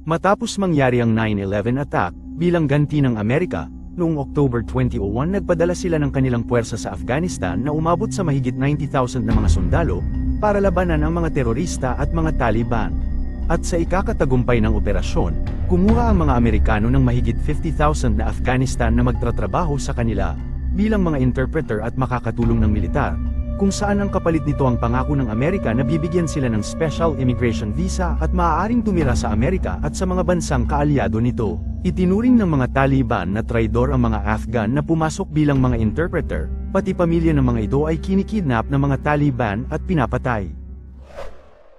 Matapos mangyari ang 9/11 attack, bilang ganti ng Amerika, noong October 2001 nagpadala sila ng kanilang puwersa sa Afghanistan na umabot sa mahigit 90,000 na mga sundalo, para labanan ang mga terorista at mga Taliban. At sa ikakatagumpay ng operasyon, kumuha ang mga Amerikano ng mahigit 50,000 na Afghanistan na magtatrabaho sa kanila, bilang mga interpreter at makakatulong ng militar, kung saan ang kapalit nito ang pangako ng Amerika na bibigyan sila ng special immigration visa at maaaring tumira sa Amerika at sa mga bansang kaalyado nito. Itinuring ng mga Taliban na traidor ang mga Afghan na pumasok bilang mga interpreter, pati pamilya ng mga ito ay kinikidnap ng mga Taliban at pinapatay.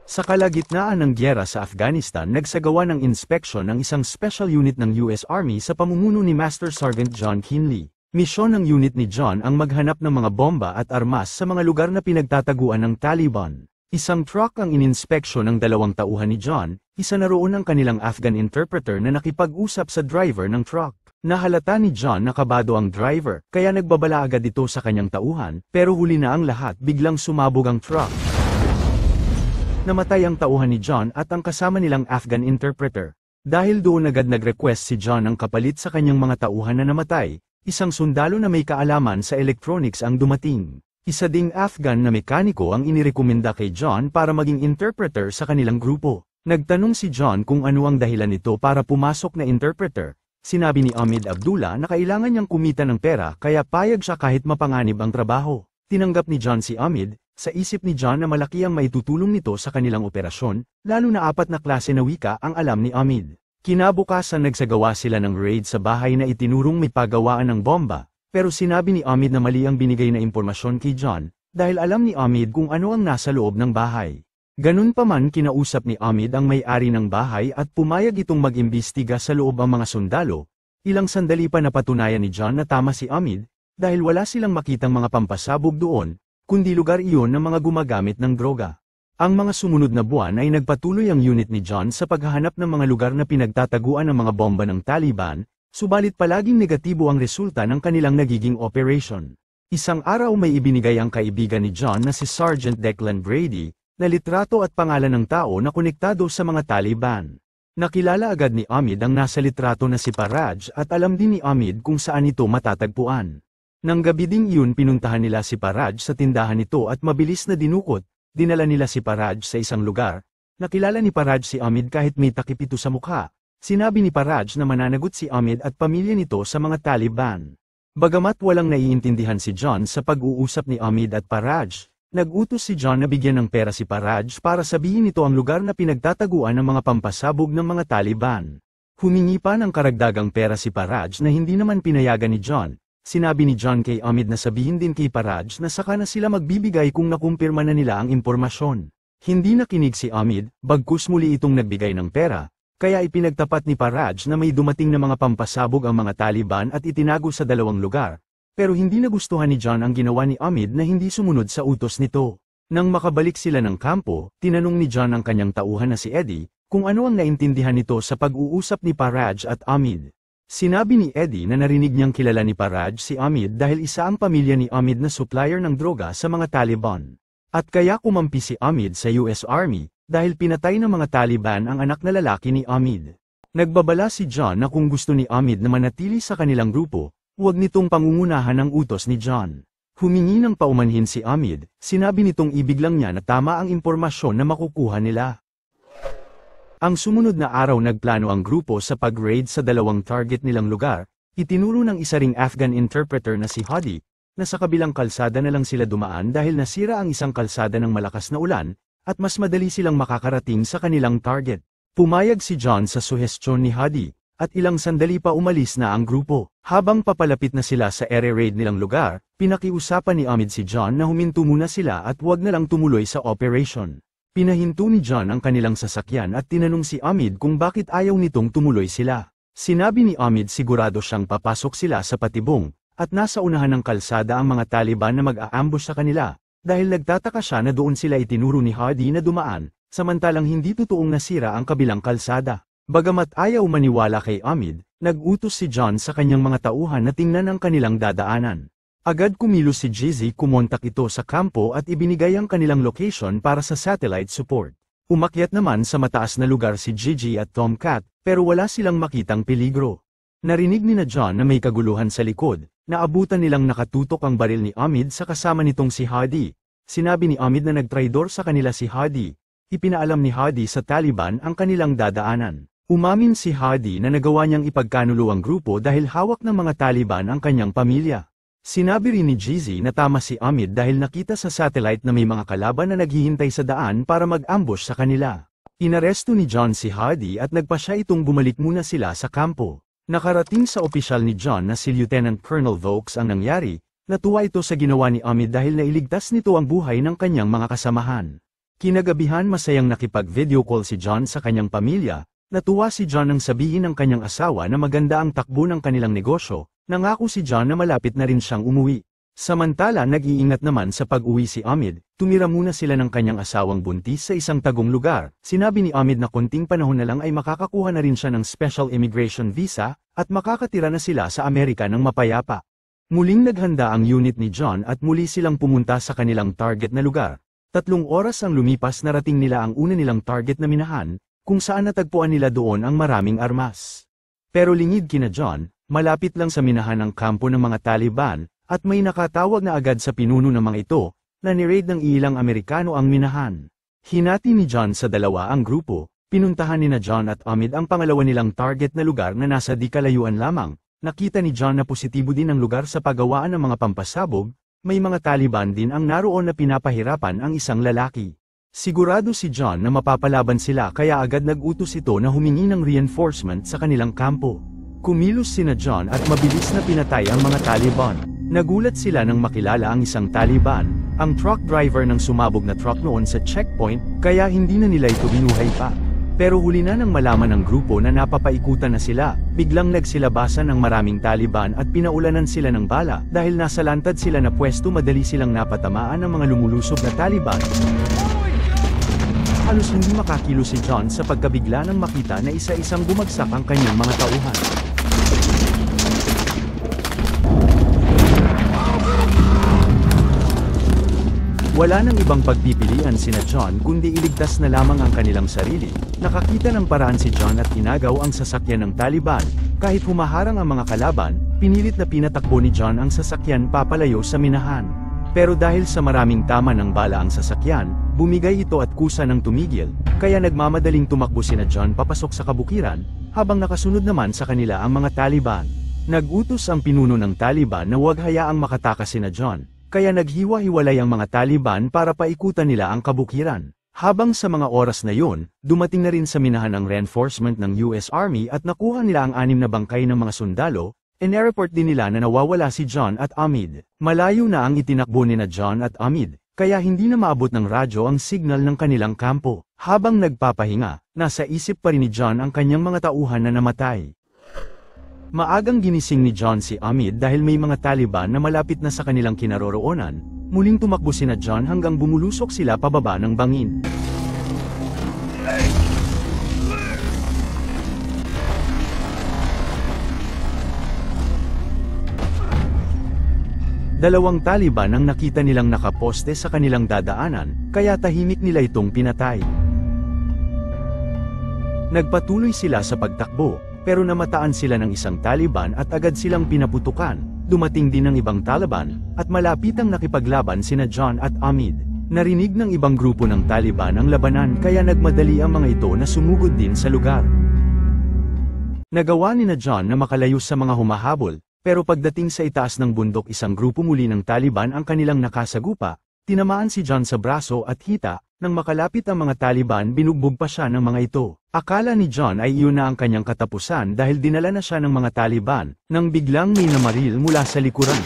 Sa kalagitnaan ng gyera sa Afghanistan, nagsagawa ng inspeksyon ng isang special unit ng US Army sa pamumuno ni Master Sergeant John Kinley. Misyon ng unit ni John ang maghanap ng mga bomba at armas sa mga lugar na pinagtataguan ng Taliban. Isang truck ang ininspeksyon ng 2 tauhan ni John, isa na roon ang kanilang Afghan interpreter na nakipag-usap sa driver ng truck. Nahalata ni John na kabado ang driver, kaya nagbabala agad ito sa kanyang tauhan, pero huli na ang lahat biglang sumabog ang truck. Namatay ang tauhan ni John at ang kasama nilang Afghan interpreter. Dahil doon agad nag-request si John ang kapalit sa kanyang mga tauhan na namatay, isang sundalo na may kaalaman sa electronics ang dumating. Isa ding Afghan na mekaniko ang inirekomenda kay John para maging interpreter sa kanilang grupo. Nagtanong si John kung ano ang dahilan nito para pumasok na interpreter. Sinabi ni Ahmed Abdullah na kailangan niyang kumita ng pera kaya payag siya kahit mapanganib ang trabaho. Tinanggap ni John si Ahmed. Sa isip ni John na malaki ang maitutulong nito sa kanilang operasyon, lalo na 4 na klase na wika ang alam ni Ahmed. Kinabukasan nagsagawa sila ng raid sa bahay na itinurong may pagawaan ng bomba, pero sinabi ni Ahmed na mali ang binigay na impormasyon kay John, dahil alam ni Ahmed kung ano ang nasa loob ng bahay. Ganun pa man kinausap ni Ahmed ang may-ari ng bahay at pumayag itong mag-imbestiga sa loob ang mga sundalo. Ilang sandali pa napatunayan ni John na tama si Ahmed, dahil wala silang makitang mga pampasabog doon, kundi lugar iyon ng mga gumagamit ng droga. Ang mga sumunod na buwan ay nagpatuloy ang unit ni John sa paghahanap ng mga lugar na pinagtataguan ng mga bomba ng Taliban, subalit palaging negatibo ang resulta ng kanilang nagiging operation. Isang araw may ibinigay ang kaibigan ni John na si Sergeant Declan Brady, na litrato at pangalan ng tao na konektado sa mga Taliban. Nakilala agad ni Ahmed ang nasa litrato na si Faraj at alam din ni Ahmed kung saan ito matatagpuan. Nang gabi ding iyon pinuntahan nila si Faraj sa tindahan nito at mabilis na dinukot, dinala nila si Faraj sa isang lugar. Nakilala ni Faraj si Ahmed kahit may takip ito sa mukha. Sinabi ni Faraj na mananagot si Ahmed at pamilya nito sa mga Taliban. Bagamat walang naiintindihan si John sa pag-uusap ni Ahmed at Faraj, nag-utos si John na bigyan ng pera si Faraj para sabihin nito ang lugar na pinagtataguan ng mga pampasabog ng mga Taliban. Humingi pa ng karagdagang pera si Faraj na hindi naman pinayagan ni John. Sinabi ni John kay Ahmed na sabihin din kay Faraj na saka na sila magbibigay kung nakumpirma na nila ang impormasyon. Hindi nakinig si Ahmed, bagkus muli itong nagbigay ng pera, kaya ipinagtapat ni Faraj na may dumating na mga pampasabog ang mga Taliban at itinago sa 2 lugar. Pero hindi nagustuhan ni John ang ginawa ni Ahmed na hindi sumunod sa utos nito. Nang makabalik sila ng kampo, tinanong ni John ang kanyang tauhan na si Eddie, kung ano ang naintindihan nito sa pag-uusap ni Faraj at Ahmed. Sinabi ni Eddie na narinig niyang kilala ni Faraj si Ahmed dahil isa ang pamilya ni Ahmed na supplier ng droga sa mga Taliban. At kaya kumampi si Ahmed sa US Army, dahil pinatay ng mga Taliban ang anak na lalaki ni Ahmed. Nagbabala si John na kung gusto ni Ahmed na manatili sa kanilang grupo, huwag nitong pangungunahan ang utos ni John. Humingi ng paumanhin si Ahmed, sinabi nitong ibig lang niya na tama ang impormasyon na makukuha nila. Ang sumunod na araw nagplano ang grupo sa pag-raid sa 2 target nilang lugar, itinuro ng isa ring Afghan interpreter na si Hadi, na sa kabilang kalsada na lang sila dumaan dahil nasira ang isang kalsada ng malakas na ulan, at mas madali silang makakarating sa kanilang target. Pumayag si John sa suhestyon ni Hadi, at ilang sandali pa umalis na ang grupo. Habang papalapit na sila sa area raid nilang lugar, pinakiusapan ni Ahmed si John na huminto muna sila at huwag na lang tumuloy sa operation. Pinahinto ni John ang kanilang sasakyan at tinanong si Ahmed kung bakit ayaw nitong tumuloy sila. Sinabi ni Ahmed sigurado siyang papasok sila sa patibong, at nasa unahan ng kalsada ang mga Taliban na mag-aambush sa kanila, dahil nagtataka siya na doon sila itinuro ni Hadi na dumaan, samantalang hindi totoong nasira ang kabilang kalsada. Bagamat ayaw maniwala kay Ahmed, nag-utos si John sa kanyang mga tauhan na tingnan ang kanilang dadaanan. Agad kumilos si Jizzy kumontak ito sa kampo at ibinigay ang kanilang location para sa satellite support. Umakyat naman sa mataas na lugar si Gigi at Tomcat, pero wala silang makitang peligro. Narinig ni John na may kaguluhan sa likod, naabutan nilang nakatutok ang baril ni Omid sa kasama nitong si Hadi. Sinabi ni Omid na nagtraidor sa kanila si Hadi. Ipinaalam ni Hadi sa Taliban ang kanilang dadaanan. Umamin si Hadi na nagawa niyang ipagkanulo ang grupo dahil hawak ng mga Taliban ang kanyang pamilya. Sinabi rin ni Gigi na tama si Omid dahil nakita sa satellite na may mga kalaban na naghihintay sa daan para mag-ambush sa kanila. Inaresto ni John si Hadi at nagpasya itong bumalik muna sila sa kampo. Nakarating sa opisyal ni John na si Lieutenant Colonel Vokes ang nangyari, natuwa ito sa ginawa ni Omid dahil nailigtas nito ang buhay ng kanyang mga kasamahan. Kinagabihan masayang nakipag-video call si John sa kanyang pamilya, natuwa si John nang sabihin ng kanyang asawa na maganda ang takbo ng kanilang negosyo. Nangako si John na malapit na rin siyang umuwi. Samantala nag-iingat naman sa pag-uwi si Omid, tumira muna sila ng kanyang asawang buntis sa isang tagong lugar. Sinabi ni Omid na konting panahon na lang ay makakakuha na rin siya ng Special Immigration Visa, at makakatira na sila sa Amerika ng mapayapa. Muling naghanda ang unit ni John at muli silang pumunta sa kanilang target na lugar. 3 oras ang lumipas narating nila ang una nilang target na minahan, kung saan natagpuan nila doon ang maraming armas. Pero lingid kina John, malapit lang sa minahan ng kampo ng mga Taliban, at may nakatawag na agad sa pinuno ng mga ito, na ni-raid ng ilang Amerikano ang minahan. Hinati ni John sa dalawa ang grupo, pinuntahan ni John at Omid ang pangalawa nilang target na lugar na nasa di kalayuan lamang. Nakita ni John na positibo din ang lugar sa paggawaan ng mga pampasabog, may mga Taliban din ang naroon na pinapahirapan ang isang lalaki. Sigurado si John na mapapalaban sila kaya agad nag-utos ito na humingi ng reinforcement sa kanilang kampo. Kumilos sina John at mabilis na pinatay ang mga Taliban. Nagulat sila nang makilala ang isang Taliban, ang truck driver ng sumabog na truck noon sa checkpoint, kaya hindi na nila ito binuhay pa. Pero huli na nang malaman ng grupo na napapaikutan na sila, biglang nagsilabasan ng maraming Taliban at pinaulanan sila ng bala dahil nasa lantad sila na pwesto madali silang napatamaan ng mga lumulusob na Taliban. Halos hindi makakilos si John sa pagkabigla nang makita na isa-isang bumagsak ang kanyang mga tauhan. Wala nang ibang pagpipilian sina John kundi iligtas na lamang ang kanilang sarili. Nakakita ng paraan si John at inagaw ang sasakyan ng Taliban. Kahit humaharang ang mga kalaban, pinilit na pinatakbo ni John ang sasakyan papalayo sa minahan. Pero dahil sa maraming tama ng bala ang sasakyan, bumigay ito at kusa ng tumigil, kaya nagmamadaling tumakbo sina John papasok sa kabukiran, habang nakasunod naman sa kanila ang mga Taliban. Nag-utos ang pinuno ng Taliban na huwag hayaang makatakas sina John. Kaya naghiwa-hiwalay ang mga Taliban para paikutan nila ang kabukiran. Habang sa mga oras na yun, dumating na rin sa minahan ang reinforcement ng US Army at nakuha nila ang 6 na bangkay ng mga sundalo, inireport din nila na nawawala si John at Omid. Malayo na ang itinakbo ni John at Omid, kaya hindi na maabot ng radyo ang signal ng kanilang kampo. Habang nagpapahinga, nasa isip pa rin ni John ang kanyang mga tauhan na namatay. Maagang ginising ni John si Omid dahil may mga Taliban na malapit na sa kanilang kinaroroonan. Muling tumakbo sina John hanggang bumulusok sila pababa ng bangin. Dalawang Taliban ang nakita nilang nakaposte sa kanilang dadaanan, kaya tahimik nila itong pinatay. Nagpatuloy sila sa pagtakbo, pero namataan sila ng isang Taliban at agad silang pinaputukan. Dumating din ng ibang Taliban, at malapitang nakipaglaban sina John at Omid. Narinig ng ibang grupo ng Taliban ang labanan kaya nagmadali ang mga ito na sumugod din sa lugar. Nagawa ni John na makalayo sa mga humahabol, pero pagdating sa itaas ng bundok isang grupo muli ng Taliban ang kanilang nakasagupa, tinamaan si John sa braso at hita. Nang makalapit ang mga Taliban binugbog pa siya ng mga ito. Akala ni John ay iyon na ang kanyang katapusan dahil dinala na siya ng mga Taliban, nang biglang may namaril mula sa likuran.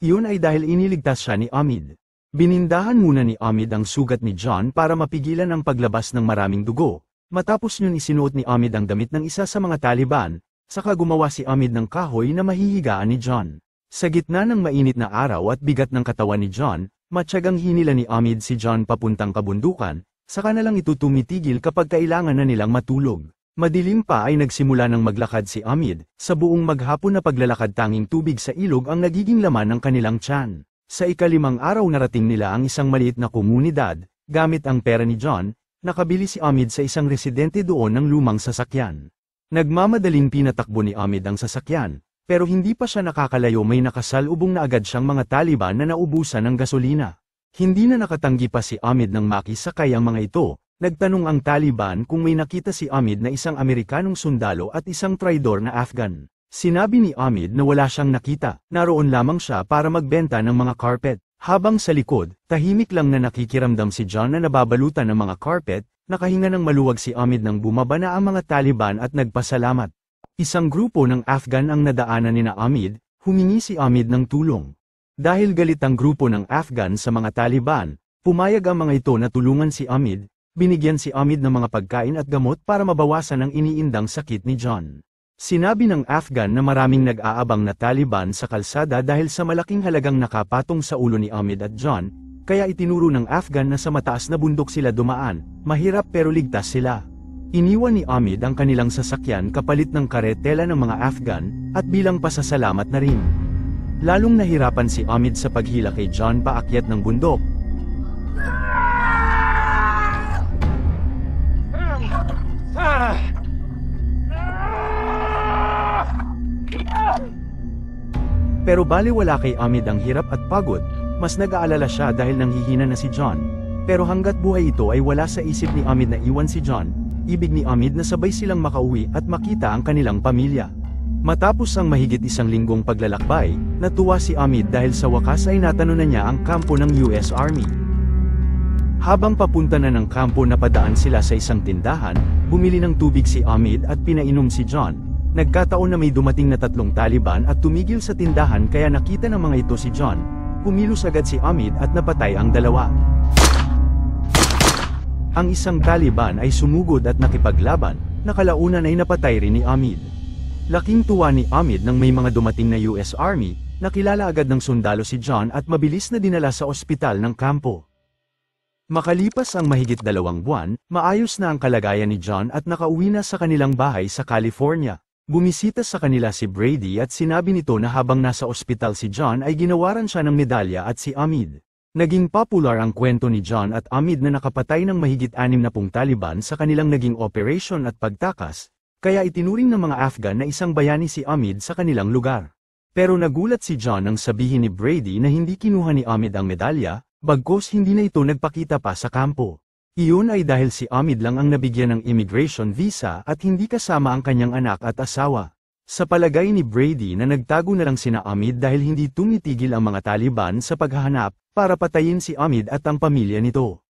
Iyon ay dahil iniligtas siya ni Omid. Binindahan muna ni Omid ang sugat ni John para mapigilan ang paglabas ng maraming dugo. Matapos yun isinuot ni Omid ang damit ng isa sa mga Taliban, saka gumawa si Omid ng kahoy na mahihigaan ni John. Sa gitna ng mainit na araw at bigat ng katawan ni John, matyagang hinila ni Omid si John papuntang kabundukan, saka na lang ito tumitigil kapag kailangan na nilang matulog. Madilim pa ay nagsimula ng maglakad si Omid, sa buong maghapon na paglalakad tanging tubig sa ilog ang nagiging laman ng kanilang tiyan. Sa ika-5 araw narating nila ang isang maliit na komunidad, gamit ang pera ni John, nakabili si Amid sa isang residente doon ng lumang sasakyan. Nagmamadaling pinatakbo ni Amid ang sasakyan, pero hindi pa siya nakakalayo may nakasalubong na agad siyang mga Taliban na naubusan ng gasolina. Hindi na nakatanggi pa si Amid nang makisakay ang mga ito. Nagtanong ang Taliban kung may nakita si Amid na isang Amerikanong sundalo at isang traidor na Afghan. Sinabi ni Amid na wala siyang nakita, naroon lamang siya para magbenta ng mga carpet. Habang sa likod, tahimik lang na nakikiramdam si John na nababalutan ng mga carpet, nakahinga ng maluwag si Amid nang bumaba na ang mga Taliban at nagpasalamat. Isang grupo ng Afghan ang nadaanan ni Amid, humingi si Amid ng tulong. Dahil galit ang grupo ng Afghan sa mga Taliban, pumayag ang mga ito na tulungan si Amid, binigyan si Amid ng mga pagkain at gamot para mabawasan ang iniindang sakit ni John. Sinabi ng Afghan na maraming nag-aabang na Taliban sa kalsada dahil sa malaking halagang nakapatong sa ulo ni Amid at John, kaya itinuro ng Afghan na sa mataas na bundok sila dumaan, mahirap pero ligtas sila. Iniwan ni Amid ang kanilang sasakyan kapalit ng karetela ng mga Afghan, at bilang pasasalamat na rin. Lalong nahirapan si Amid sa paghila kay John paakyat ng bundok. Pero baliwala kay Amid ang hirap at pagod, mas nag-aalala siya dahil nanghihina na si John. Pero hanggat buhay ito ay wala sa isip ni Amid na iwan si John, ibig ni Amid na sabay silang makauwi at makita ang kanilang pamilya. Matapos ang mahigit isang linggong paglalakbay, natuwa si Amid dahil sa wakas ay natanunan niya ang kampo ng US Army. Habang papunta na ng kampo napadaan sila sa isang tindahan, bumili ng tubig si Amid at pinainom si John. Nagkataon na may dumating na 3 Taliban at tumigil sa tindahan kaya nakita ng mga ito si John. Kumilos agad si Amid at napatay ang dalawa. Ang isang Taliban ay sumugod at nakipaglaban, nakalaunan ay napatay rin ni Amid. Laking tuwa ni Amid nang may mga dumating na US Army, nakilala agad ng sundalo si John at mabilis na dinala sa ospital ng kampo. Makalipas ang mahigit 2 buwan, maayos na ang kalagayan ni John at nakauwi na sa kanilang bahay sa California. Bumisita sa kanila si Brady at sinabi nito na habang nasa ospital si John ay ginawaran siya ng medalya at si Amid. Naging popular ang kwento ni John at Amid na nakapatay ng mahigit 60 Taliban sa kanilang naging operation at pagtakas, kaya itinuring ng mga Afghan na isang bayani si Amid sa kanilang lugar. Pero nagulat si John nang sabihin ni Brady na hindi kinuha ni Amid ang medalya, bagkus hindi na ito nagpakita pa sa kampo. Iyon ay dahil si Amid lang ang nabigyan ng immigration visa at hindi kasama ang kanyang anak at asawa. Sa palagay ni Brady na nagtago na lang sina Amid dahil hindi tumitigil ang mga Taliban sa paghahanap para patayin si Amid at ang pamilya nito.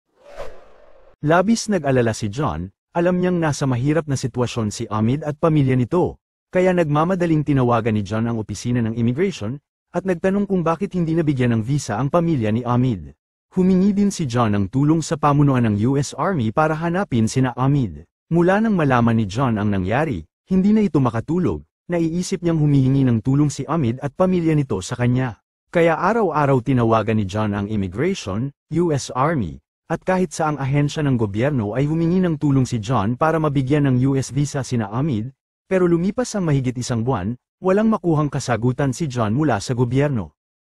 Labis nag-alala si John, alam niyang nasa mahirap na sitwasyon si Amid at pamilya nito, kaya nagmamadaling tinawagan ni John ang opisina ng immigration, at nagtanong kung bakit hindi nabigyan ng visa ang pamilya ni Amid. Humingi din si John ng tulong sa pamunuan ng US Army para hanapin sina Amid. Mula nang malaman ni John ang nangyari, hindi na ito makatulog, naiisip niyang humihingi ng tulong si Amid at pamilya nito sa kanya. Kaya araw-araw tinawagan ni John ang immigration, US Army, at kahit saang ahensya ng gobyerno ay humingi ng tulong si John para mabigyan ng US visa sina Amid, pero lumipas ang mahigit 1 buwan, walang makuhang kasagutan si John mula sa gobyerno.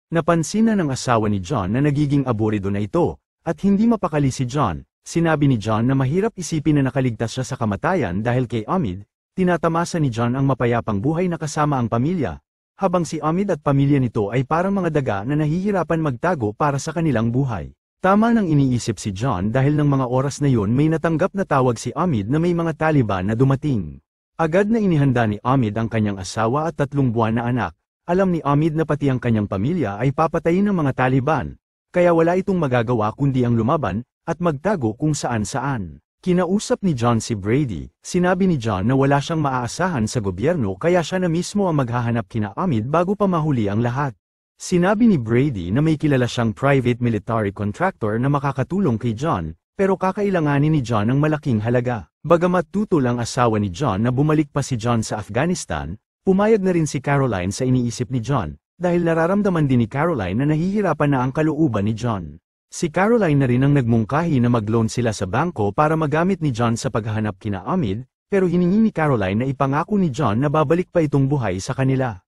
Napansin na ng asawa ni John na nagiging aburido na ito, at hindi mapakali si John. Sinabi ni John na mahirap isipin na nakaligtas siya sa kamatayan dahil kay Amid, tinatamasa ni John ang mapayapang buhay na kasama ang pamilya, habang si Amid at pamilya nito ay parang mga daga na nahihirapan magtago para sa kanilang buhay. Tama nang iniisip si John dahil ng mga oras na yun may natanggap na tawag si Amid na may mga Taliban na dumating. Agad na inihanda ni Amid ang kanyang asawa at 3 buwan na anak. Alam ni Amid na pati ang kanyang pamilya ay papatayin ng mga Taliban, kaya wala itong magagawa kundi ang lumaban, at magtago kung saan-saan. Kinausap ni John si Brady, sinabi ni John na wala siyang maaasahan sa gobyerno kaya siya na mismo ang maghahanap kina Amid bago pa mahuli ang lahat. Sinabi ni Brady na may kilala siyang private military contractor na makakatulong kay John, pero kakailanganin ni John ng malaking halaga. Bagamat tutol ang asawa ni John na bumalik pa si John sa Afghanistan, pumayag na rin si Caroline sa iniisip ni John, dahil nararamdaman din ni Caroline na nahihirapan na ang kalooban ni John. Si Caroline na rin ang nagmungkahi na mag-loan sila sa bangko para magamit ni John sa paghahanap kina Amid, pero hiningi ni Caroline na ipangako ni John na babalik pa itong buhay sa kanila.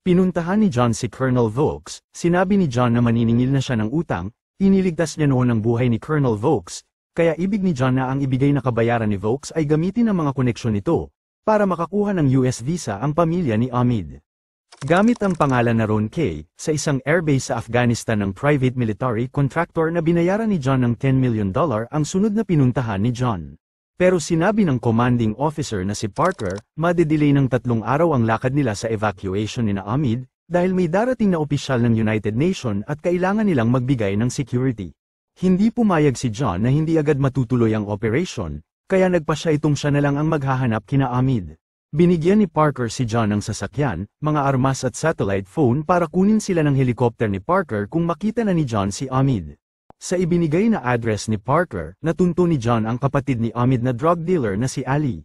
Pinuntahan ni John si Colonel Vokes, sinabi ni John na maniningil na siya ng utang, iniligtas niya noon ang buhay ni Colonel Vokes, kaya ibig ni John na ang ibigay na kabayaran ni Vokes ay gamitin ang mga koneksyon nito, para makakuha ng US visa ang pamilya ni Omid. Gamit ang pangalan na Ron K, sa isang airbase sa Afghanistan ng private military contractor na binayaran ni John ng $10 million ang sunod na pinuntahan ni John. Pero sinabi ng commanding officer na si Parker, madedelay ng 3 araw ang lakad nila sa evacuation ni Omid, dahil may darating na opisyal ng United Nations at kailangan nilang magbigay ng security. Hindi pumayag si John na hindi agad matutuloy ang operation, kaya nagpasya itong siya na lang ang maghahanap kina Omid. Binigyan ni Parker si John ng sasakyan, mga armas at satellite phone para kunin sila ng helicopter ni Parker kung makita na ni John si Omid. Sa ibinigay na address ni Parker, natunto ni John ang kapatid ni Omid na drug dealer na si Ali.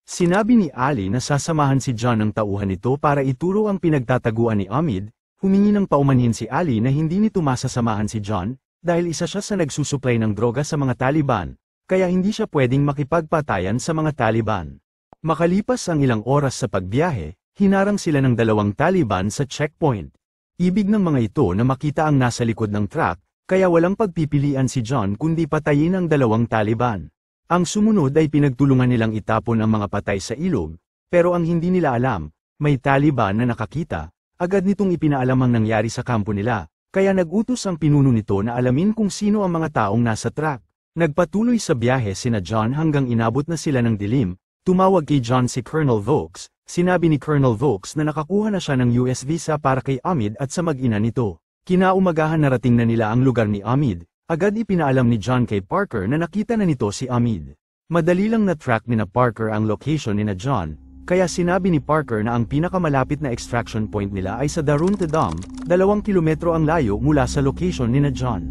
Sinabi ni Ali na sasamahan si John ng tauhan nito para ituro ang pinagtataguan ni Omid, humingi ng paumanhin si Ali na hindi nito masasamahan si John, dahil isa siya sa nagsusupply ng droga sa mga Taliban, kaya hindi siya pwedeng makipagpatayan sa mga Taliban. Makalipas ang ilang oras sa pagbiyahe, hinarang sila ng 2 Taliban sa checkpoint. Ibig ng mga ito na makita ang nasa likod ng truck, kaya walang pagpipilian si John kundi patayin ang 2 Taliban. Ang sumunod ay pinagtulungan nilang itapon ang mga patay sa ilog, pero ang hindi nila alam, may Taliban na nakakita, agad nitong ipinaalam ang nangyari sa kampo nila, kaya nagutos ang pinuno nito na alamin kung sino ang mga taong nasa truck. Nagpatuloy sa biyahe sina John hanggang inabot na sila ng dilim, tumawag kay John si Colonel Vokes, sinabi ni Colonel Vokes na nakakuha na siya ng US visa para kay Omid at sa mag-ina nito. Kinaumagahan narating na nila ang lugar ni Omid, agad ipinaalam ni John kay Parker na nakita na nito si Omid. Madali lang na-track ni na Parker ang location ni na John, kaya sinabi ni Parker na ang pinakamalapit na extraction point nila ay sa Darunta Dam, 2 kilometro ang layo mula sa location ni na John.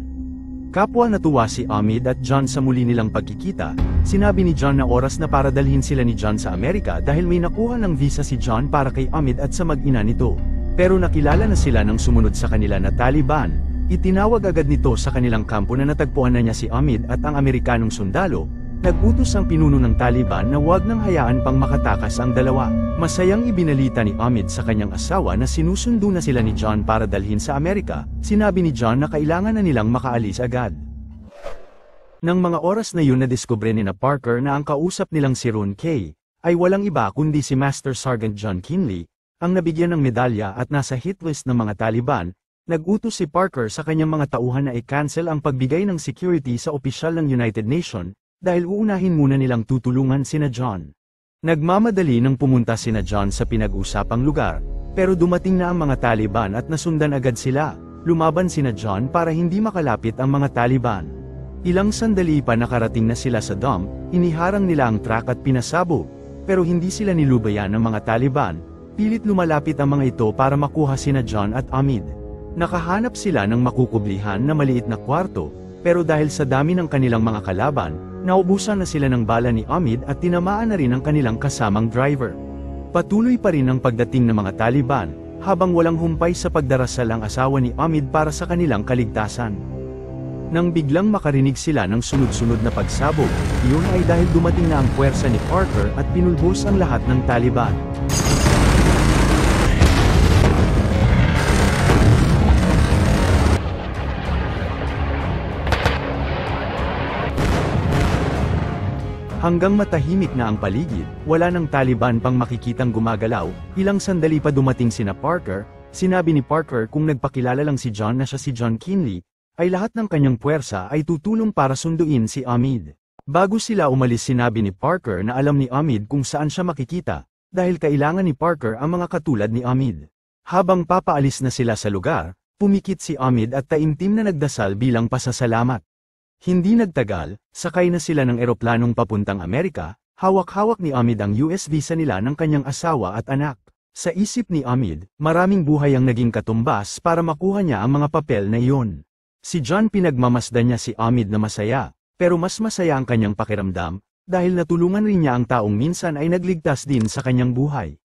Kapwa natuwa si Omid at John sa muli nilang pagkikita, sinabi ni John na oras na para dalhin sila ni John sa Amerika dahil may nakuha ng visa si John para kay Omid at sa mag-ina nito. Pero nakilala na sila ng sumunod sa kanila na Taliban, itinawag agad nito sa kanilang kampo na natagpuan na niya si Omid at ang Amerikanong sundalo, nagutos ang pinuno ng Taliban na huwag nang hayaan pang makatakas ang dalawa. Masayang ibinalita ni Omid sa kanyang asawa na sinusundo na sila ni John para dalhin sa Amerika, sinabi ni John na kailangan na nilang makaalis agad. Nang mga oras na yun nadiskubre ni na Parker na ang kausap nilang si Ron K, ay walang iba kundi si Master Sergeant John Kinley, ang nabigyan ng medalya at nasa hit list ng mga Taliban. Nagutos si Parker sa kanyang mga tauhan na i-cancel ang pagbigay ng security sa opisyal ng United Nations, dahil uunahin muna nilang tutulungan sina John. Nagmamadali nang pumunta sina John sa pinag-usapang lugar, pero dumating na ang mga Taliban at nasundan agad sila. Lumaban sina John para hindi makalapit ang mga Taliban. Ilang sandali pa nakarating na sila sa dump, iniharang nila ang truck at pinasabog, pero hindi sila nilubayan ng mga Taliban. Pilit lumalapit ang mga ito para makuha sina John at Omid. Nakahanap sila ng makukublihan na maliit na kwarto, pero dahil sa dami ng kanilang mga kalaban, naubusan na sila ng bala ni Omid at tinamaan na rin ang kanilang kasamang driver. Patuloy pa rin ang pagdating ng mga Taliban, habang walang humpay sa pagdarasal ang asawa ni Omid para sa kanilang kaligtasan. Nang biglang makarinig sila ng sunod-sunod na pagsabog, iyon ay dahil dumating na ang puwersa ni Parker at pinulbos ang lahat ng Taliban. Hanggang matahimik na ang paligid, wala ng Taliban pang makikitang gumagalaw, ilang sandali pa dumating sina Parker, sinabi ni Parker kung nagpakilala lang si John na siya si John Kinley, ay lahat ng kanyang puwersa ay tutulong para sunduin si Omid. Bago sila umalis sinabi ni Parker na alam ni Omid kung saan siya makikita, dahil kailangan ni Parker ang mga katulad ni Omid. Habang papaalis na sila sa lugar, pumikit si Omid at taimtim na nagdasal bilang pasasalamat. Hindi nagtagal, sakay na sila ng eroplanong papuntang Amerika, hawak-hawak ni Omid ang US visa nila ng kanyang asawa at anak. Sa isip ni Omid, maraming buhay ang naging katumbas para makuha niya ang mga papel na iyon. Si John pinagmamasdan niya si Omid na masaya, pero mas masaya ang kanyang pakiramdam, dahil natulungan rin niya ang taong minsan ay nagligtas din sa kanyang buhay.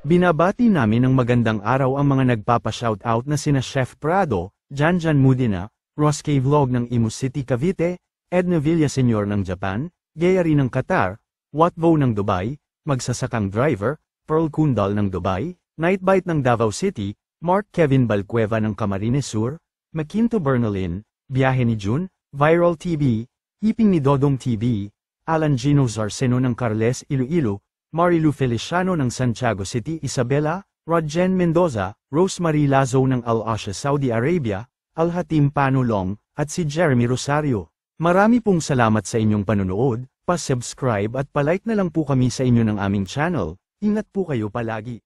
Binabati namin ng magandang araw ang mga nagpapa-shoutout na sina Chef Prado, Janjan Mudina, Ross K. Vlog ng Imus City, Cavite, Edna Villaseñor ng Japan, Gayari ng Qatar, Watvo ng Dubai, Magsasakang Driver, Pearl Kundal ng Dubai, Nightbite ng Davao City, Mark Kevin Balcueva ng Camarines Sur, Maquinto Bernalin, Biyahe ni June, Viral TV, Iping ni Dodong TV, Alan Gino Zarceno ng Carles Iloilo, Marilu Feliciano ng Santiago City Isabela, Rodjen Mendoza, Rosemary Lazo ng Al Asha Saudi Arabia, Al-Hatim Panulong, at si Jeremy Rosario. Marami pong salamat sa inyong panonood, pa-subscribe at palike na lang po kami sa inyo ng aming channel. Ingat po kayo palagi.